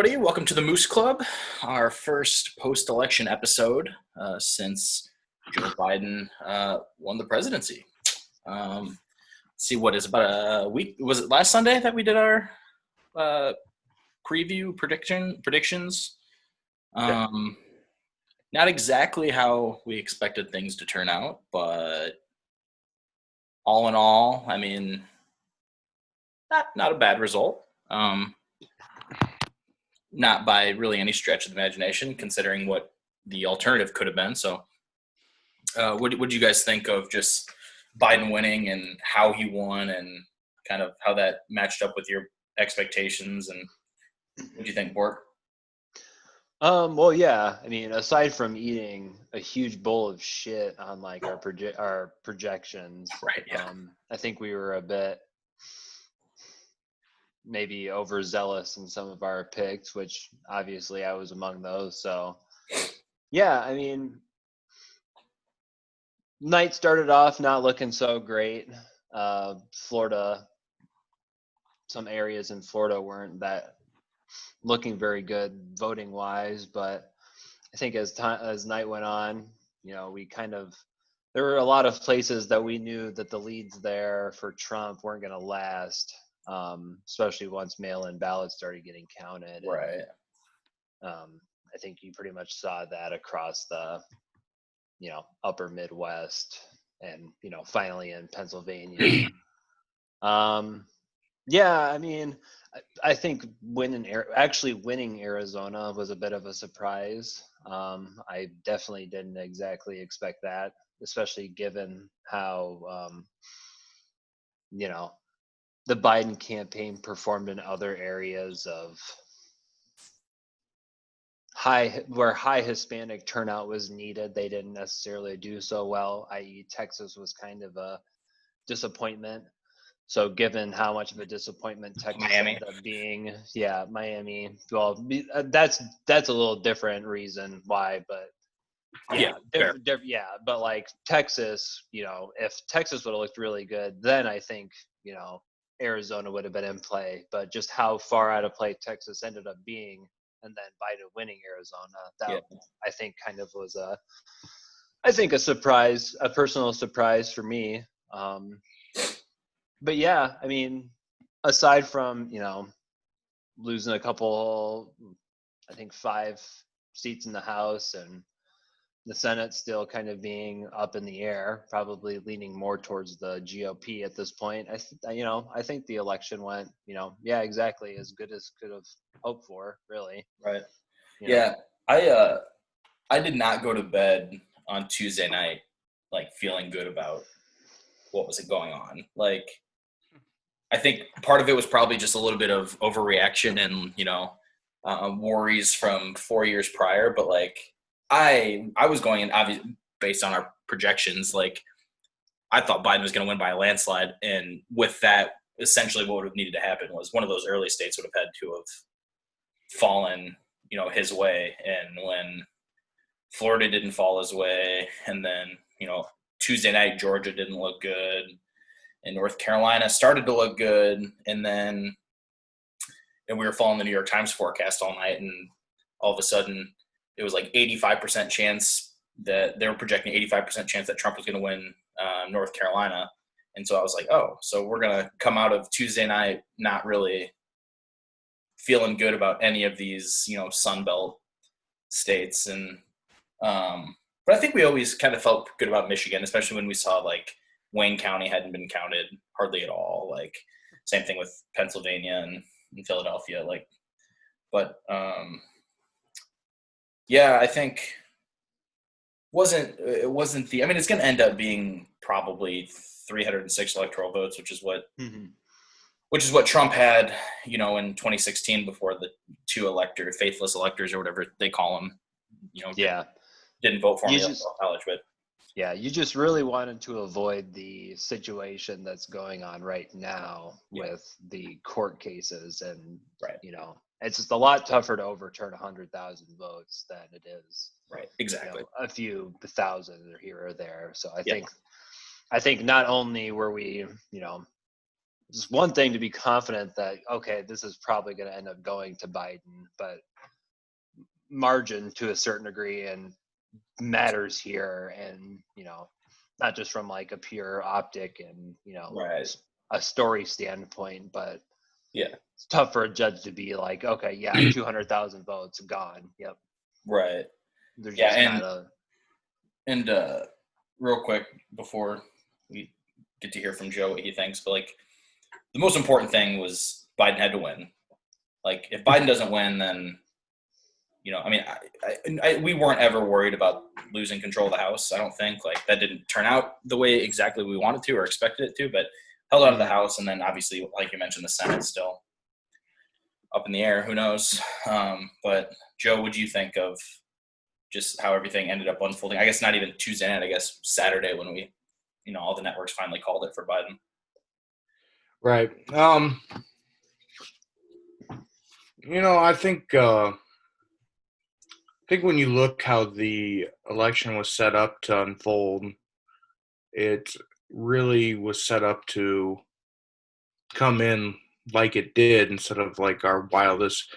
everybody. Welcome to the Moose Club, our first post-election episode since Joe Biden won the presidency. See what is about a week. Was it last Sunday that we did our preview predictions? Not exactly how we expected things to turn out, but all in all, I mean, not a bad result. Not by really any stretch of the imagination, considering what the alternative could have been. So, what do you guys think of just Biden winning and how he won, and kind of how that matched up with your expectations? And what do you think, Bork? Well, yeah. I mean, aside from eating a huge bowl of shit on like our projections, Right. Yeah. I think we were a bit maybe overzealous in some of our picks, which obviously I was among those. So, yeah, I mean, night started off not looking so great. Florida, some areas in Florida weren't that looking very good voting wise, but I think as night went on, there were a lot of places that we knew that the leads there for Trump weren't going to last, especially once mail-in ballots started getting counted. Right. And, I think you pretty much saw that across the, upper Midwest and, finally in Pennsylvania. Yeah, I mean, I think actually winning Arizona was a bit of a surprise. I definitely didn't exactly expect that, especially given how the Biden campaign performed in other areas of where high Hispanic turnout was needed. They didn't necessarily do so well, i.e. Texas was kind of a disappointment. So given how much of a disappointment Texas Miami. ended up being, yeah, Miami. Well, that's a little different reason why, but yeah, yeah. But like Texas, if Texas would have looked really good, then I think Arizona would have been in play. But just how far out of play Texas ended up being, and then Biden winning Arizona, I think kind of was a surprise, a personal surprise for me. But yeah, I mean, aside from, losing a couple, I think 5 seats in the House and the Senate still kind of being up in the air, probably leaning more towards the GOP at this point. I think the election went, yeah, exactly as good as could have hoped for, really. Right. Yeah. I did not go to bed on Tuesday night like feeling good about what was going on. Like, I think part of it was probably just a little bit of overreaction and worries from 4 years prior. But like, I was going in obviously based on our projections. Like, I thought Biden was going to win by a landslide, and with that, essentially what would have needed to happen was one of those early states would have had to have fallen, his way. And when Florida didn't fall his way, and then Tuesday night Georgia didn't look good, and North Carolina started to look good, and we were following the New York Times forecast all night, and all of a sudden it was like 85% chance that they were projecting 85% chance that Trump was going to win North Carolina. And so I was like, oh, so we're going to come out of Tuesday night not really feeling good about any of these, Sun Belt states. And but I think we always kind of felt good about Michigan, especially when we saw like Wayne County hadn't been counted hardly at all. Like, same thing with Pennsylvania and Philadelphia. Like, but yeah, I think it wasn't the. I mean, it's going to end up being probably 306 electoral votes, which is what Trump had, in 2016 before the 2 faithless electors or whatever they call them, didn't vote for him in college, but. Yeah, you just really wanted to avoid the situation that's going on right now with the court cases, and it's just a lot tougher to overturn 100,000 votes than it is exactly a few thousand or here or there. So I think not only were we it's one thing to be confident that, okay, this is probably going to end up going to Biden, but margin to a certain degree and matters here. And, not just from like a pure optic and, Right. a story standpoint, but Yeah. it's tough for a judge to be like, okay, yeah, 200,000 votes gone. Yep. Right. There's Yeah. just not a. And real quick before we get to hear from Joe what he thinks, but like the most important thing was Biden had to win. Like if Biden doesn't win, then I mean, we weren't ever worried about losing control of the House. I don't think like that didn't turn out the way exactly we wanted to or expected it to, but held out of the House, and then obviously, like you mentioned, the Senate still up in the air. Who knows? But Joe, what do you think of just how everything ended up unfolding? I guess not even Tuesday night. I guess Saturday when we, all the networks finally called it for Biden. Right. I think when you look how the election was set up to unfold, it really was set up to come in like it did instead of like our wildest,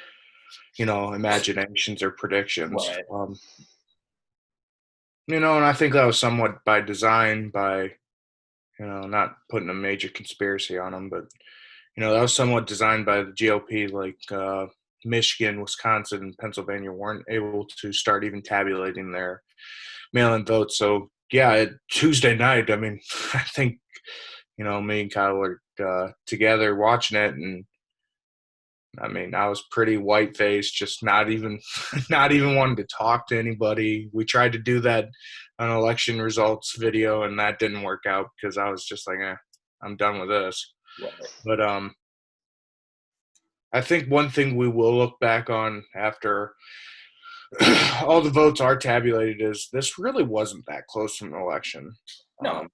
imaginations or predictions. Right. And I think that was somewhat by design, by, not putting a major conspiracy on them, but, that was somewhat designed by the GOP, like Michigan, Wisconsin, and Pennsylvania weren't able to start even tabulating their mail-in votes. So, yeah, Tuesday night, I mean, I think, me and Kyle were together watching it, and I mean, I was pretty white-faced, just not even not even wanting to talk to anybody. We tried to do that on election results video, and that didn't work out because I was just like, I'm done with this. Right. But I think one thing we will look back on after all the votes are tabulated is this really wasn't that close to an election. No.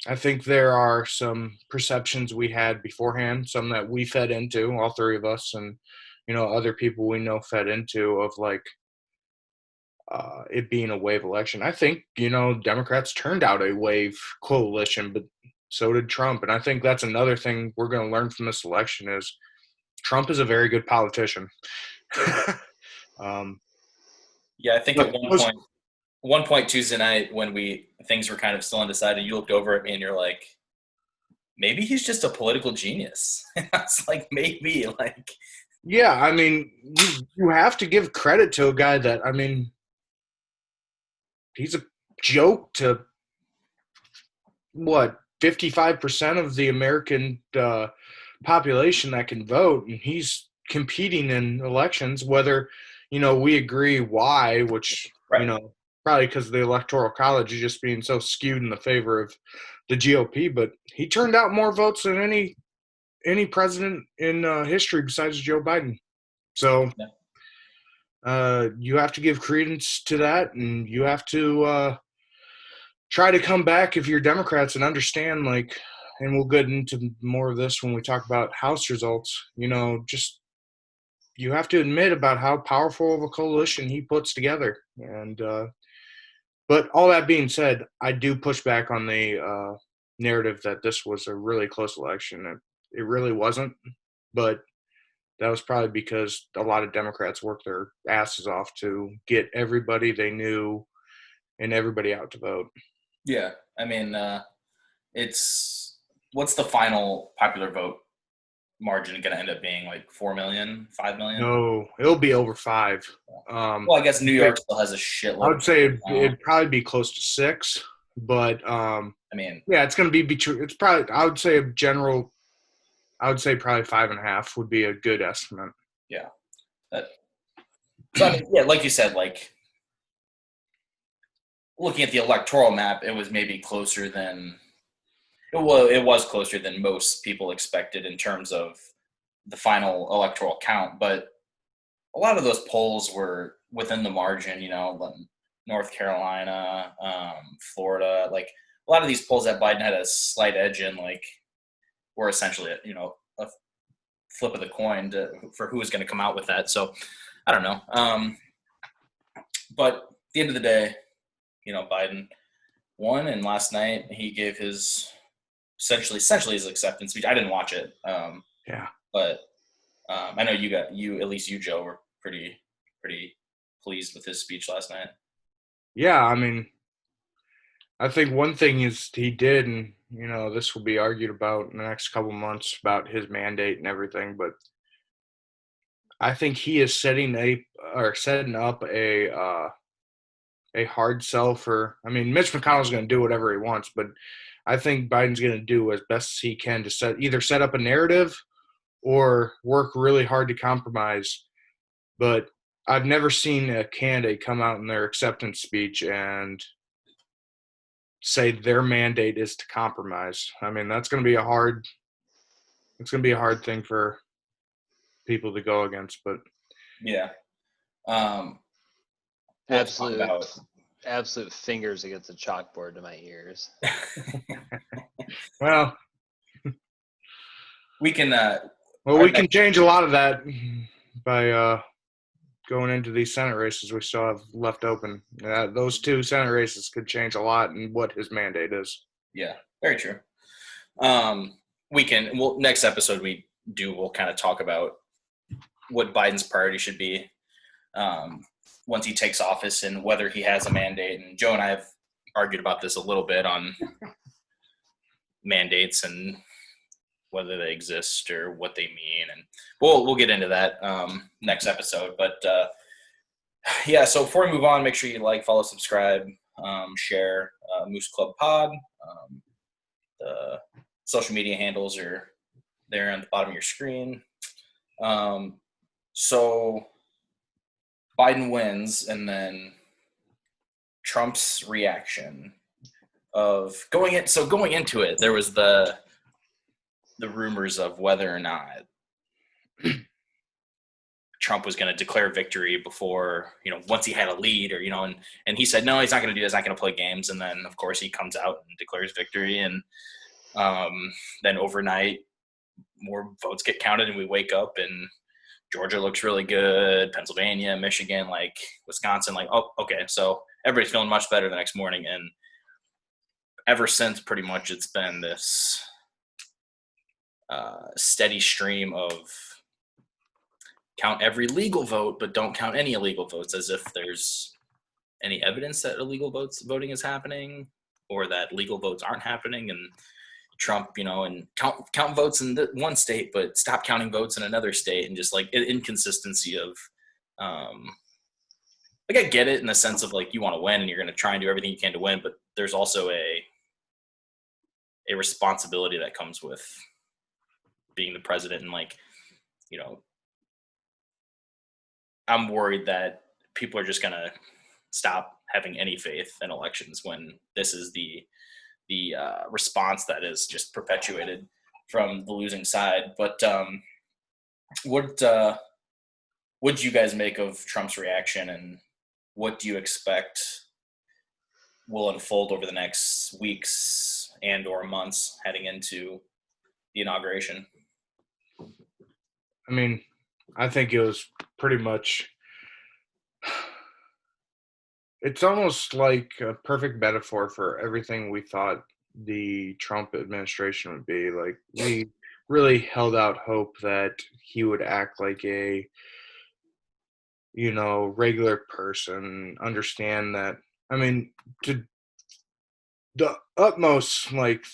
I think there are some perceptions we had beforehand, some that we fed into, all three of us, and other people we know fed into, of like it being a wave election. I think Democrats turned out a wave coalition, but so did Trump, and I think that's another thing we're going to learn from this election is Trump is a very good politician. Yeah, I think at one point Tuesday night when things were kind of still undecided, you looked over at me and you're like, maybe he's just a political genius. I was like, maybe, like. Yeah, I mean, you have to give credit to a guy that, I mean, he's a joke to, 55% of the American population that can vote, and he's competing in elections, whether, we agree why, which, Right. Probably because of the Electoral College is just being so skewed in the favor of the GOP, but he turned out more votes than any president in history besides Joe Biden. So you have to give credence to that, and you have to try to come back if you're Democrats and understand, like, and we'll get into more of this when we talk about House results, just you have to admit about how powerful of a coalition he puts together. And but all that being said, I do push back on the narrative that this was a really close election. It really wasn't, but that was probably because a lot of Democrats worked their asses off to get everybody they knew and everybody out to vote. Yeah, I mean, what's the final popular vote margin going to end up being? Like 4 million, 5 million? No, it'll be over 5. Well, I guess New York still has a shitload. I would say it'd probably be close to 6, but I mean, yeah, it's going to be between. It's probably, I would say probably 5.5 would be a good estimate. Yeah. So I mean, yeah, like you said, like looking at the electoral map, it was maybe closer than it was closer than most people expected in terms of the final electoral count, but a lot of those polls were within the margin, North Carolina, Florida, like a lot of these polls that Biden had a slight edge in, like, were essentially, a flip of the coin for who was going to come out with that. So I don't know. But at the end of the day, Biden won, and last night he gave his essentially his acceptance speech. I didn't watch it, but I know at least you, Joe, were pretty pleased with his speech last night. Yeah, I mean, I think one thing is he did, and this will be argued about in the next couple months about his mandate and everything, but I think he is setting up a hard sell for. I mean, Mitch McConnell's going to do whatever he wants, but I think Biden's going to do as best as he can to either set up a narrative or work really hard to compromise. But I've never seen a candidate come out in their acceptance speech and say their mandate is to compromise. I mean, that's going to be a hard thing for people to go against, but yeah. Absolute fingers against the chalkboard to my ears. Well, we can we can change a lot of that by going into these Senate races we still have left open. Those 2 Senate races could change a lot in what his mandate is. Yeah, very true. Next episode we'll kind of talk about what Biden's priority should be once he takes office and whether he has a mandate. And Joe and I have argued about this a little bit on mandates and whether they exist or what they mean, and we'll get into that next episode. But yeah, so before we move on, make sure you like, follow, subscribe, share Moose Club Pod. The social media handles are there on the bottom of your screen. So Biden wins, and then Trump's reaction of going into it, there was the rumors of whether or not Trump was going to declare victory before, once he had a lead, or, and he said, no, he's not going to do this. He's not going to play games. And then, of course, he comes out and declares victory. And then overnight, more votes get counted, and we wake up and Georgia looks really good, Pennsylvania, Michigan, like Wisconsin, like, oh, okay. So everybody's feeling much better the next morning. And ever since, pretty much, it's been this steady stream of count every legal vote, but don't count any illegal votes, as if there's any evidence that illegal voting is happening or that legal votes aren't happening. And Trump, and count votes in one state, but stop counting votes in another state, and just like an inconsistency of, like, I get it in the sense of like you want to win and you're going to try and do everything you can to win, but there's also a responsibility that comes with being the president. And like, I'm worried that people are just going to stop having any faith in elections when this is the response that is just perpetuated from the losing side. But what do you guys make of Trump's reaction, and what do you expect will unfold over the next weeks and or months heading into the inauguration? I mean, I think it was pretty much – it's almost like a perfect metaphor for everything we thought the Trump administration would be. Like, we really held out hope that he would act like a, regular person, understand that. I mean, the utmost,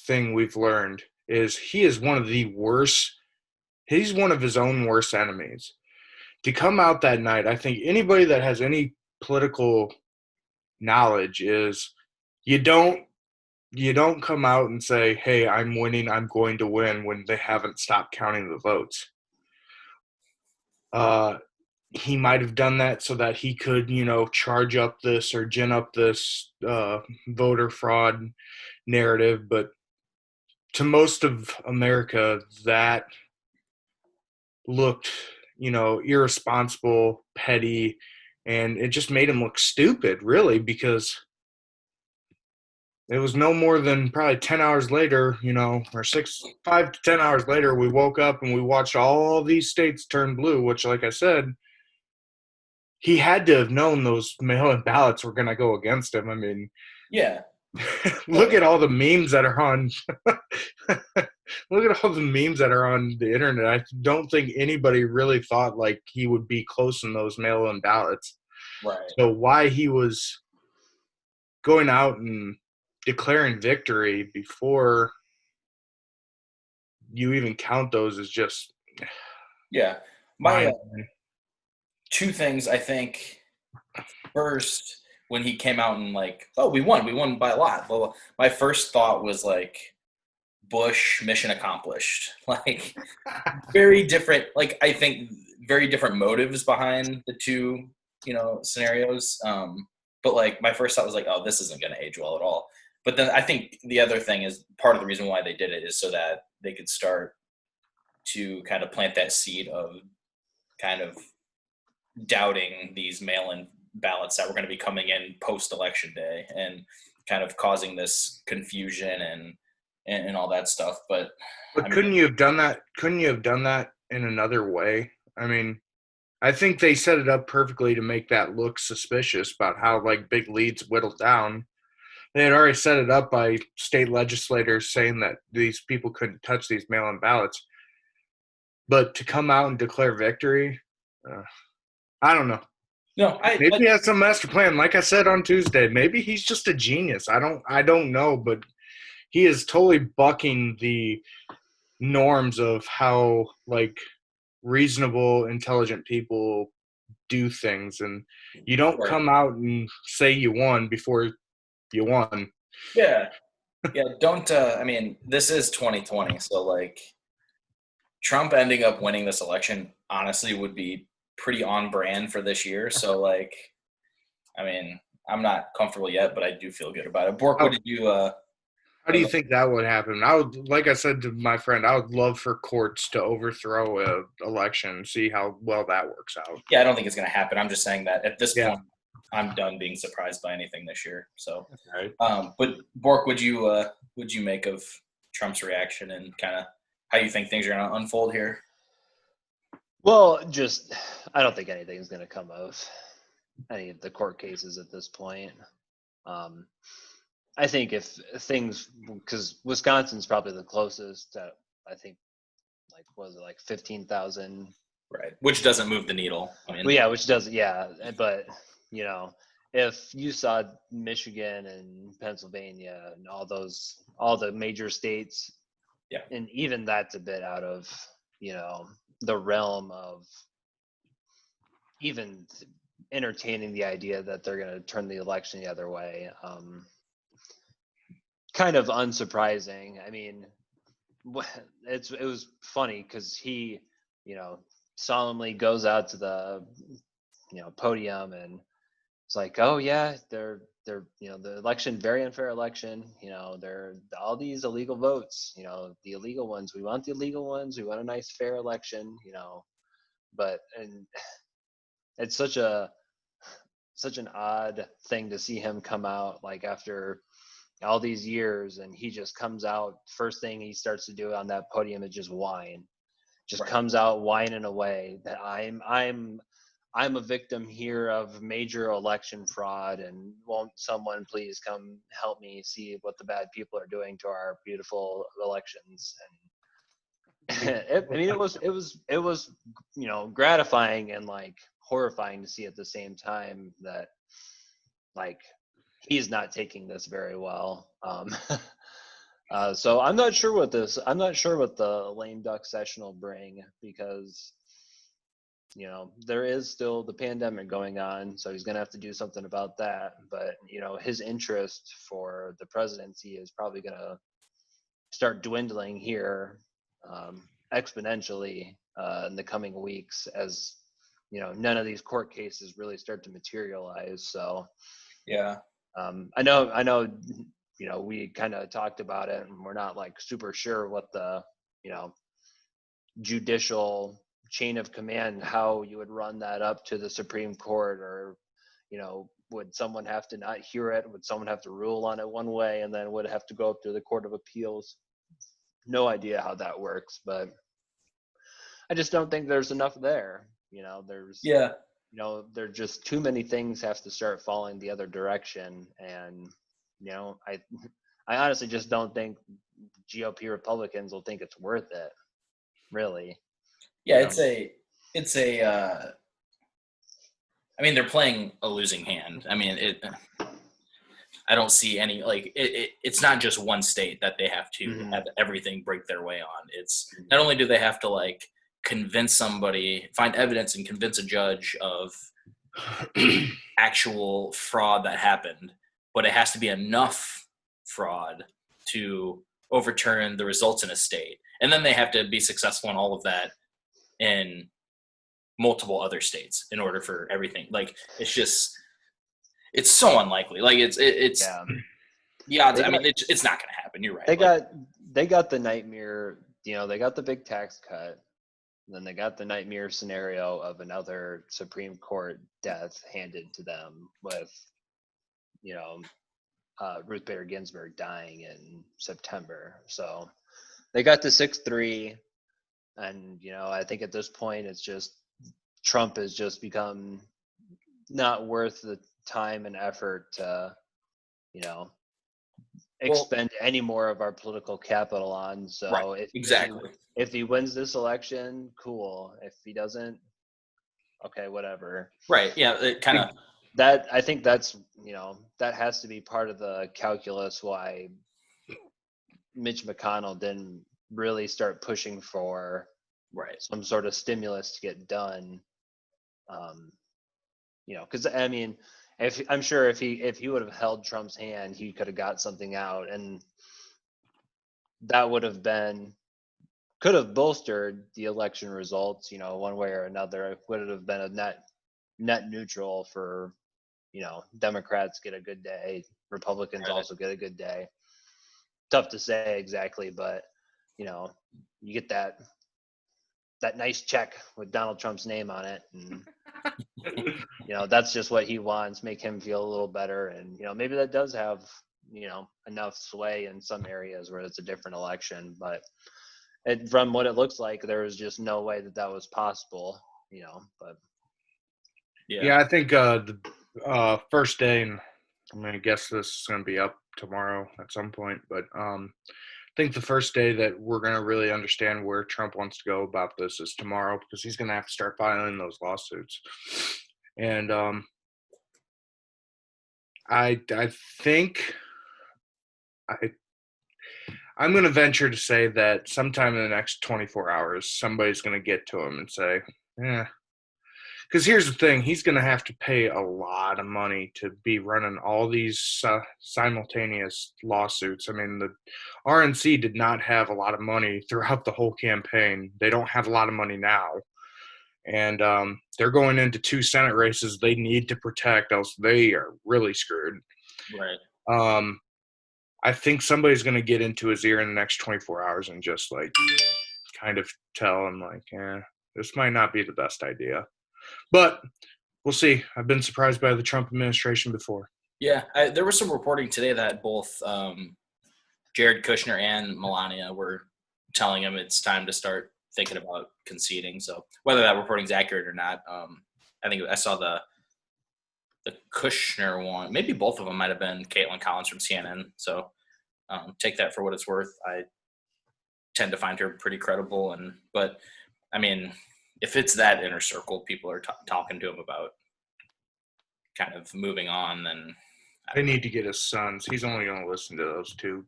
thing we've learned is he is one of the worst – he's one of his own worst enemies. To come out that night, I think anybody that has any political knowledge is you don't come out and say, hey, I'm winning, I'm going to win, when they haven't stopped counting the votes. He might have done that so that he could, charge up this or gin up this voter fraud narrative. But to most of America, that looked, irresponsible, petty, and it just made him look stupid, really, because it was no more than probably 10 hours later, or 5 to 10 hours later, we woke up and we watched all these states turn blue, which, like I said, he had to have known those mail-in ballots were going to go against him. I mean, yeah, Look at all the memes that are on. Look at all the memes that are on the internet. I don't think anybody really thought like he would be close in those mail-in ballots. Right. So why he was going out and declaring victory before you even count those is just Yeah. My mind. two things, I think. First, when he came out and like, oh, we won by a lot. Blah, blah. My first thought was like, Bush mission accomplished. Like very different. Like I think very different motives behind the two, scenarios. But like my first thought was like, oh, this isn't going to age well at all. But then I think the other thing is part of the reason why they did it is so that they could start to kind of plant that seed of kind of doubting these mail-in ballots that were going to be coming in post-election day and kind of causing this confusion and all that stuff. But But couldn't you have done that? Couldn't you have done that in another way? I mean, I think they set it up perfectly to make that look suspicious about how like big leads whittled down. They had already set it up by state legislators saying that these people couldn't touch these mail-in ballots. But to come out and declare victory, I don't know. no, Maybe he has some master plan. Like I said on Tuesday, maybe he's just a genius. I don't know, but he is totally bucking the norms of how like reasonable, intelligent people do things, and you don't right. come out and say you won before you won. Yeah. Yeah. Don't, this is 2020. So like Trump ending up winning this election honestly would be pretty on brand for this year. So like, I'm not comfortable yet, but I do feel good about it. Bork, what did you, How do you think that would happen? I would, like I said to my friend, I would love for courts to overthrow a election and see how well that works out. yeah, I don't think it's going to happen. I'm just saying that at this Yeah. point, I'm done being surprised by anything this year. So, Right. But Bork, would you make of Trump's reaction and kind of how you think things are going to unfold here? Well, I don't think anything's going to come of any of the court cases at this point. I think if things, because Wisconsin's probably the closest. I think, like, was it like 15,000? Right, which doesn't move the needle. Well, yeah, which doesn't, yeah. But if you saw Michigan and Pennsylvania and all the major states, yeah, and even that's a bit out of the realm of even entertaining the idea that they're going to turn the election the other way. Kind of unsurprising. I mean, it was funny because he, solemnly goes out to the, podium, and it's like, oh yeah, they're the election, very unfair election. They're all these illegal votes. The illegal ones. We want the illegal ones. We want a nice fair election. And it's such an odd thing to see him come out like after all these years, and he just comes out, first thing he starts to do on that podium is just whine, right. comes out whining away that I'm a victim here of major election fraud, and won't someone please come help me see what the bad people are doing to our beautiful elections. And it was gratifying and like horrifying to see at the same time that like he's not taking this very well. So I'm not sure what the lame duck session will bring, because there is still the pandemic going on, so he's going to have to do something about that. But his interest for the presidency is probably going to start dwindling here exponentially in the coming weeks, as none of these court cases really start to materialize. So yeah, I know we kind of talked about it, and we're not like super sure what the judicial chain of command, how you would run that up to the Supreme Court, or would someone have to not hear it? Would someone have to rule on it one way, and then would it have to go up to the Court of Appeals? No idea how that works, but I just don't think there's enough there. There's there just too many things have to start falling the other direction, and I honestly just don't think GOP Republicans will think it's worth it, really. Yeah, it's a. I mean, they're playing a losing hand. I mean, I don't see any it's not just one state that they have to have everything break their way on. It's not only do they have to convince somebody, find evidence and convince a judge of actual fraud that happened, but it has to be enough fraud to overturn the results in a state. And then they have to be successful in all of that in multiple other states in order for everything. It's so unlikely. It's yeah. I mean, it's not going to happen. You're right. They got the nightmare. They got the big tax cut. And then they got the nightmare scenario of another Supreme Court death handed to them with, Ruth Bader Ginsburg dying in September. So they got the 6-3, and I think at this point it's just Trump has just become not worth the time and effort to, expend any more of our political capital on. So right, exactly. If he wins this election, cool. If he doesn't, okay, whatever. Right. Yeah. It kind of. I think that's that has to be part of the calculus why Mitch McConnell didn't really start pushing for some sort of stimulus to get done. Because I mean, I'm sure if he would have held Trump's hand, he could have got something out, and that could have bolstered the election results, one way or another. It would have been a net neutral for, Democrats get a good day, Republicans also get a good day. Tough to say exactly, but you get that nice check with Donald Trump's name on it, and that's just what he wants, make him feel a little better. And maybe that does have enough sway in some areas where it's a different election, but from what it looks like, there was just no way that was possible, but yeah, I think the first day, and I mean, I guess this is going to be up tomorrow at some point, but I think the first day that we're going to really understand where Trump wants to go about this is tomorrow, because he's going to have to start filing those lawsuits. And I think I'm going to venture to say that sometime in the next 24 hours, somebody's going to get to him and say, yeah. Because here's the thing, he's going to have to pay a lot of money to be running all these simultaneous lawsuits. I mean, the RNC did not have a lot of money throughout the whole campaign. They don't have a lot of money now. And they're going into 2 Senate races they need to protect, else they are really screwed. Right. I think somebody's going to get into his ear in the next 24 hours and just kind of tell him this might not be the best idea. But we'll see. I've been surprised by the Trump administration before. Yeah, there was some reporting today that both Jared Kushner and Melania were telling him it's time to start thinking about conceding. So whether that reporting is accurate or not, I think I saw the Kushner one. Maybe both of them might have been Caitlin Collins from CNN. So take that for what it's worth. I tend to find her pretty credible, but I mean, if it's that inner circle, people are talking to him about kind of moving on, then they need to get his sons. He's only going to listen to those 2.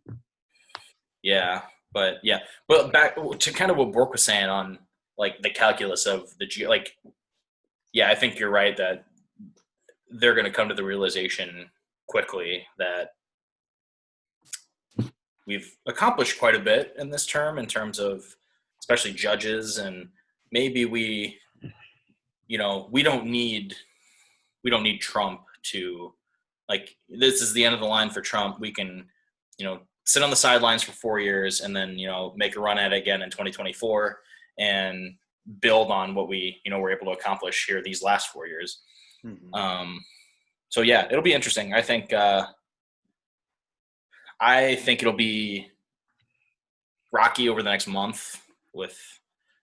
Yeah, but back to kind of what Bork was saying on the calculus of I think you're right that they're going to come to the realization quickly that we've accomplished quite a bit in this term in terms of especially judges, and maybe we don't need Trump to this is the end of the line for Trump. We can sit on the sidelines for 4 years and then make a run at it again in 2024 and build on what we were able to accomplish here these last 4 years. Mm-hmm. So yeah, it'll be interesting. I think it'll be rocky over the next month with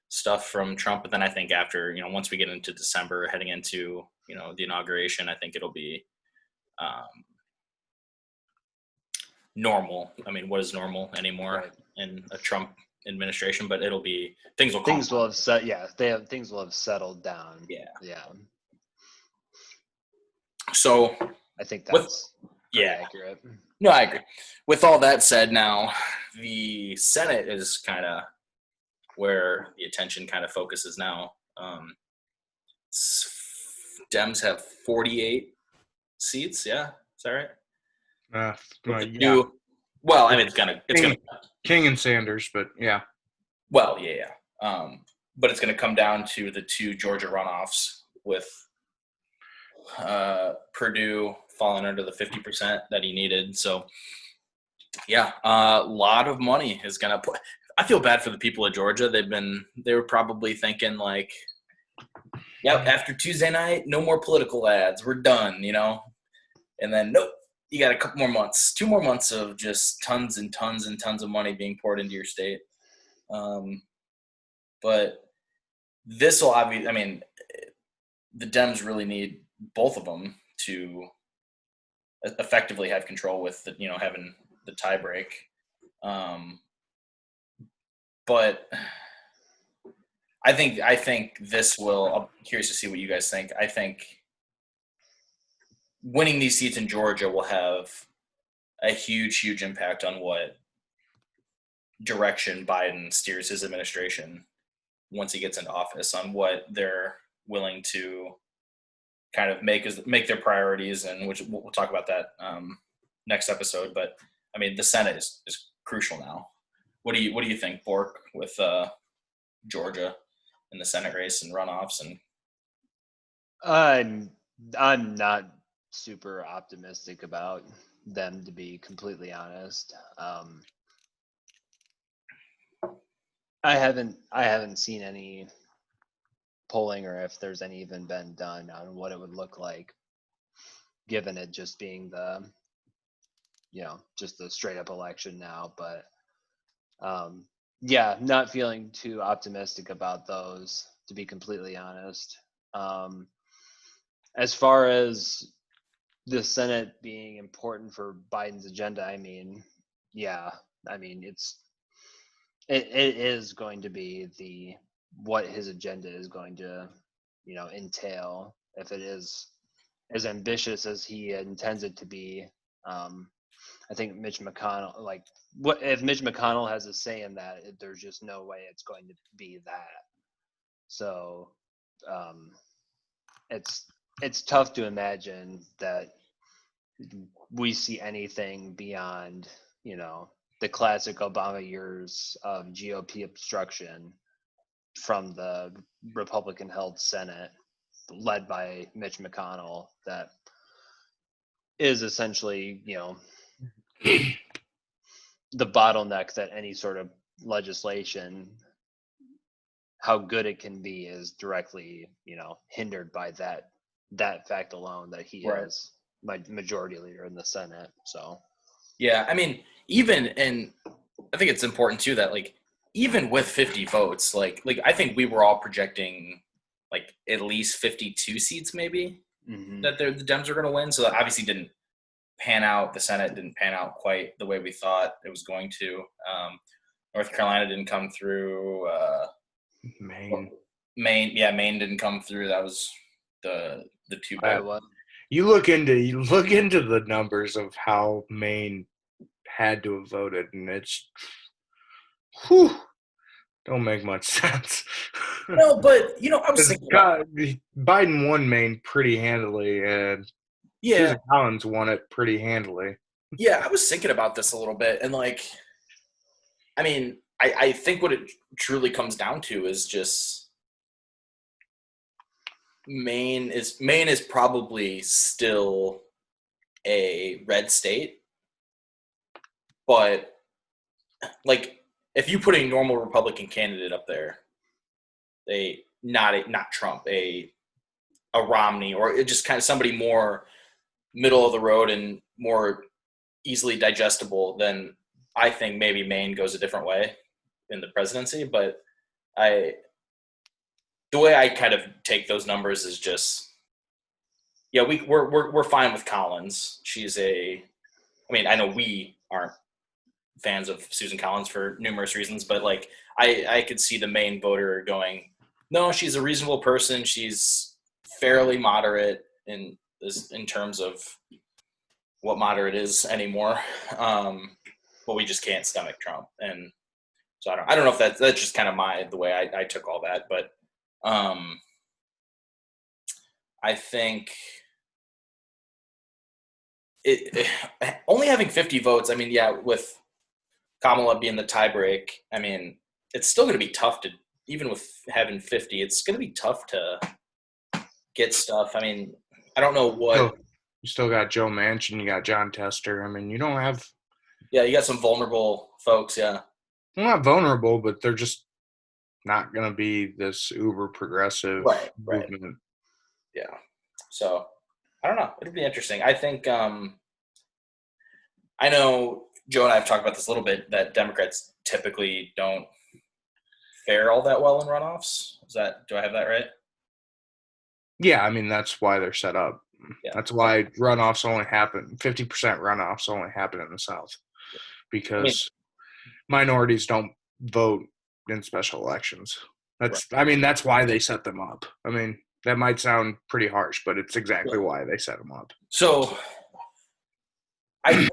stuff from Trump, but then I think after once we get into December, heading into the inauguration, I think it'll be normal. I mean, what is normal anymore in a Trump administration? But it'll be things will things will have set. Yeah, things will have settled down. Yeah. Yeah. So I think that's accurate. No, I agree. With all that said, now the Senate is kind of where the attention kind of focuses now. Dems have 48 seats. Yeah, is that right? Yeah. Well, I mean, it's gonna King and Sanders, but yeah. Well, yeah. But it's gonna come down to the 2 Georgia runoffs with Purdue falling under the 50% that he needed. So, yeah, a lot of money is gonna put. I feel bad for the people of Georgia. They were probably thinking like, yep, after Tuesday night, no more political ads. We're done, And then nope, you got a couple more months, 2 more months of just tons and tons and tons of money being poured into your state. But this will obviously, I mean, the Dems really need both of them to effectively have control with having the tie break. But I think this will. I'm curious to see what you guys think. I think winning these seats in Georgia will have a huge impact on what direction Biden steers his administration once he gets into office, on what they're willing to kind of make their priorities, and which we'll talk about that next episode. But I mean, the Senate is crucial now. What do you think, Bork, with Georgia in the Senate race and runoffs? And I'm not super optimistic about them, to be completely honest. I haven't seen any polling, or if there's any even been done on what it would look like, given it just being just the straight up election now. But yeah, not feeling too optimistic about those, to be completely honest. As far as the Senate being important for Biden's agenda, I mean, yeah, I mean, it is going to be what his agenda is going to, entail. If it is as ambitious as he intends it to be, I think Mitch McConnell, what if Mitch McConnell has a say in that? There's just no way it's going to be that. So, it's tough to imagine that we see anything beyond, the classic Obama years of GOP obstruction from the Republican-held Senate, led by Mitch McConnell, that is essentially, the bottleneck that any sort of legislation, how good it can be, is directly, hindered by that fact alone, that he is my majority leader in the Senate. So yeah, I mean, and I think it's important too that even with 50 votes, like I think we were all projecting at least 52 seats maybe that the Dems are going to win. So that obviously didn't pan out. The Senate didn't pan out quite the way we thought it was going to. North Carolina didn't come through. Maine didn't come through. That was the two bad. You look into the numbers of how Maine had to have voted, and it's don't make much sense. No, but I was thinking Biden won Maine pretty handily, and Susan Collins won it pretty handily. Yeah, I was thinking about this a little bit, and I mean, I think what it truly comes down to is just Maine is probably still a red state, but if you put a normal Republican candidate up there, not Trump, a Romney, or just kind of somebody more middle of the road and more easily digestible, then I think maybe Maine goes a different way in the presidency. But the way I kind of take those numbers is just, we're fine with Collins. I know we aren't fans of Susan Collins for numerous reasons, but like I could see the main voter going, no, she's a reasonable person. She's fairly moderate in terms of what moderate is anymore. But we just can't stomach Trump. And so I don't know if that's just kind of the way I took all that, but I think only having 50 votes. I mean, yeah, with Kamala being the tiebreak, I mean, it's still going to be tough to, even with having 50, it's going to be tough to get stuff. I mean, I don't know what. You still got Joe Manchin, you got John Tester. I mean, you don't have. Yeah, you got some vulnerable folks, yeah. Well, not vulnerable, but they're just not going to be this uber progressive movement. Right. Yeah. So, I don't know. It'll be interesting. I think, I know Joe and I have talked about this a little bit, that Democrats typically don't fare all that well in runoffs. Do I have that right? Yeah, I mean, that's why they're set up. Yeah. That's why runoffs only happen, 50% runoffs only happen in the South, because minorities don't vote in special elections. That's why they set them up. I mean, that might sound pretty harsh, but it's exactly why they set them up. So I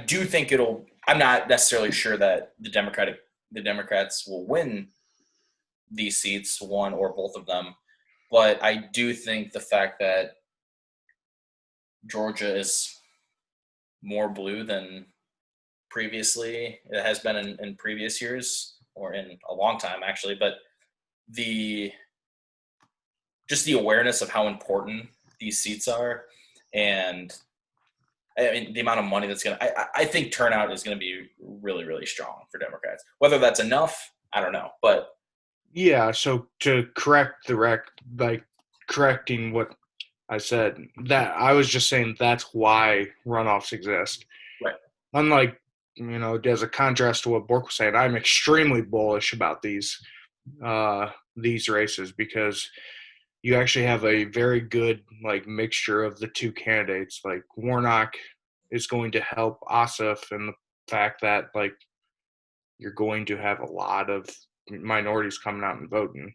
do think I'm not necessarily sure that the Democrats will win these seats, one or both of them. But I do think the fact that Georgia is more blue than previously, it has been in previous years, or in a long time actually, but just the awareness of how important these seats are, and I mean the amount of money that's I think turnout is going to be really, really strong for Democrats. Whether that's enough, I don't know, but yeah. So to correct correcting what I said, that I was just saying that's why runoffs exist. Right. Unlike, as a contrast to what Bork was saying, I'm extremely bullish about these races, because you actually have a very good mixture of the two candidates. Like Warnock is going to help Ossoff in the fact that you're going to have a lot of minorities coming out and voting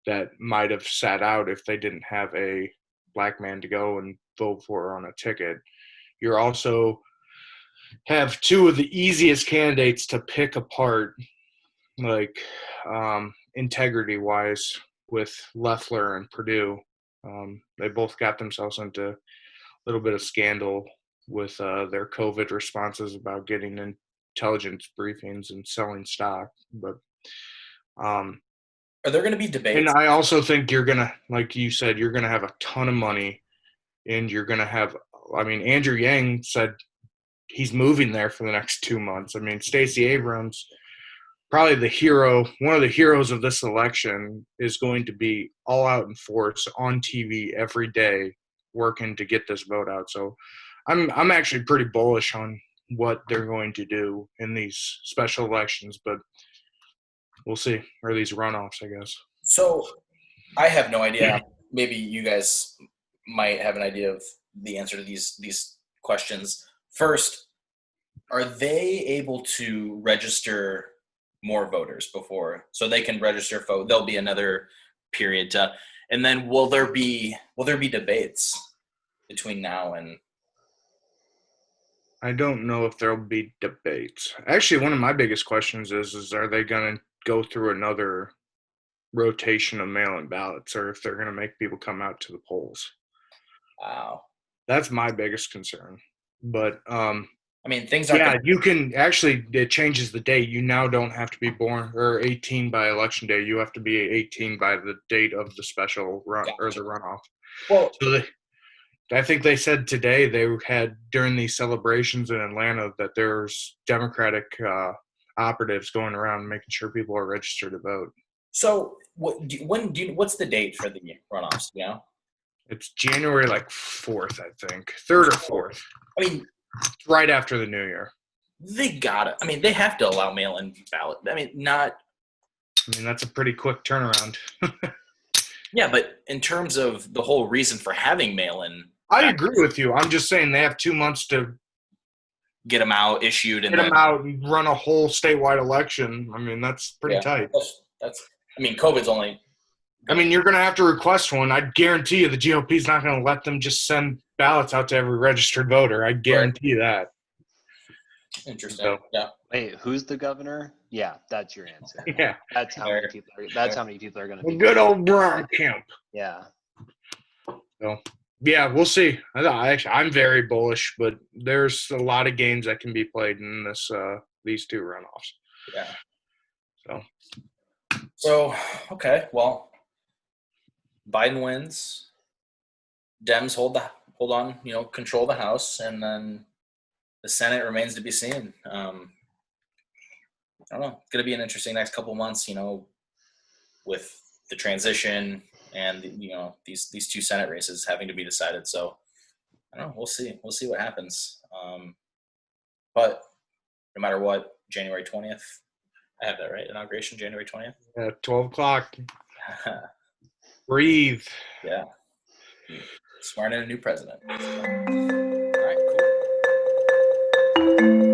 that might have sat out if they didn't have a black man to go and vote for on a ticket. You're also have two of the easiest candidates to pick apart, integrity-wise, with Loeffler and Perdue. They both got themselves into a little bit of scandal with their COVID responses about getting intelligence briefings and selling stock. But are there going to be debates? And I also think you're going to, like you said, you're going to have a ton of money, and you're going to have, Andrew Yang said he's moving there for the next 2 months. I mean, Stacey Abrams, probably one of the heroes of this election, is going to be all out in force on TV every day working to get this vote out. So I'm actually pretty bullish on what they're going to do in these special elections, but we'll see. Or these runoffs, I guess. So I have no idea. Maybe you guys might have an idea of the answer to these questions. First, are they able to register more voters before, so they can register there'll be another period and then will there be debates between now and? I don't know if there'll be debates. Actually, one of my biggest questions is are they going to go through another rotation of mail-in ballots, or if they're going to make people come out to the polls? Wow. That's my biggest concern. But things are. Yeah, you can actually. It changes the date. You now don't have to be born or 18 by election day. You have to be 18 by the date of the special run or the runoff. Well, so I think they said today they had during these celebrations in Atlanta that there's Democratic operatives going around making sure people are registered to vote. So what's the date for the runoffs? It's January 4th, I think, 3rd or 4th. Right after the New Year. They got it. They have to allow mail-in ballot. That's a pretty quick turnaround. Yeah, but in terms of the whole reason for having mail-in, I agree with you. I'm just saying they have 2 months to get them out, issued, and get them out and run a whole statewide election. I mean, that's pretty tight. That's. I mean, COVID's only. I mean, you're going to have to request one. I guarantee you the GOP's not going to let them just send ballots out to every registered voter. I guarantee that. Interesting. So, yeah. Wait, who's the governor? Yeah, that's your answer. Yeah. That's how many people are. That's how many people are going to be. Good old Brian Kemp. Yeah. So, yeah, we'll see. I'm very bullish, but there's a lot of games that can be played in these two runoffs. Yeah. So okay, well, Biden wins. Dems hold on, control the House, and then the Senate remains to be seen. I don't know. It's going to be an interesting next couple months, with the transition and these two Senate races having to be decided. So I don't know. We'll see. We'll see what happens. But no matter what, January 20th. I have that right. Inauguration January 20th. Yeah, 12 o'clock. Breathe. Yeah. Swearing in a new president. All right, cool.